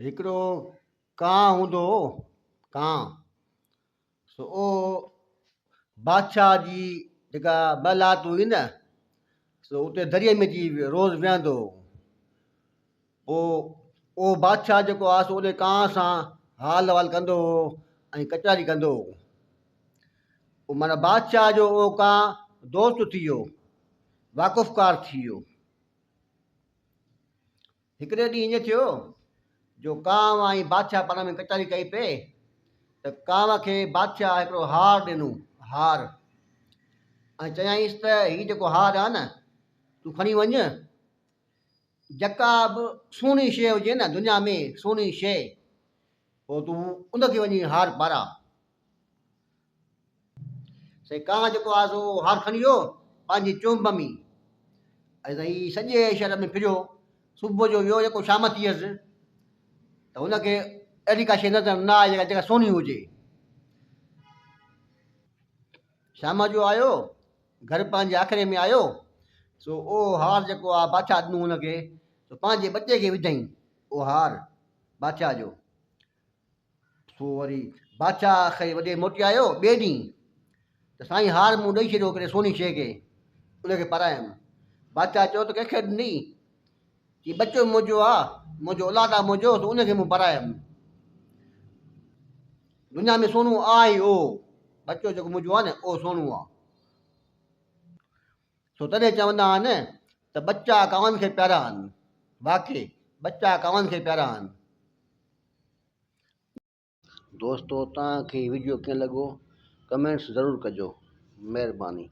हिकिड़ो कां हूंदो हो। कां सो ओ बादशाह जी जेका ॿ हुई न सो उते दरिया में अची रोज़ विहंदो हो। पोइ उहो बादशाह जेको आहे सो उन कां सां हाल अहिवाल कंदो हो ऐं कचहरी कंदो हो। पोइ माना बादशाह जो उहो कां दोस्त थी वियो, वाक़ुफ़कार थी वियो। हिकिड़े ॾींहुं ईअं थियो जो कांव ऐं बादशाह पाण में कचहरी कई पए त कांव खे बादशाह हिकिड़ो हार ॾिनो, हार, ऐं चयाईंसि त हीउ जेको हार आहे न तूं खणी वञु, जेका बि सुहिणी शइ हुजे न दुनिया में सुहिणी शइ पोइ तूं उनखे वञी हार पारां। साईं कां जेको आहे सो हार खणी वियो पंहिंजी चुंभ में ऐं साईं सॼे शहर में फिरियो। सुबुह जो वियो जेको शाम थियसि त हुनखे अहिड़ी का शइ नज़र न आई जेका सुहिणी हुजे। शाम जो आयो, घर पंहिंजे आखिरे में आयो सो उहो हार जेको आहे बादशाह ॾिनो हुनखे सो पंहिंजे बचे खे विधईं उहो हार बादशाह जो। सो वरी बादशाह खे वॾे मोटी आयो ॿिए ॾींहुं त साईं हार मूं ॾेई छॾियो हिकिड़े सुहिणी शइ खे, उनखे पारायमि। बादशाह चयो त कंहिंखे ॾिनी की बचो मुंहिंजो आहे, मुंहिंजो औलाद आहे मुंहिंजो, त उनखे मूं पारायमि। दुनिया में सोनू आहे ई उहो, बचो जेको मुंहिंजो आहे न उहो सोनू आहे। सो तॾहिं चवंदा आहिनि त बच्चा कांवनि खे प्यारा आहिनि, वाक़ई बच्चा कांवनि खे प्यारा आहिनि। दोस्तो तव्हांखे वीडियो कीअं लॻो कमेंट्स ज़रूरु कजो, महिरबानी।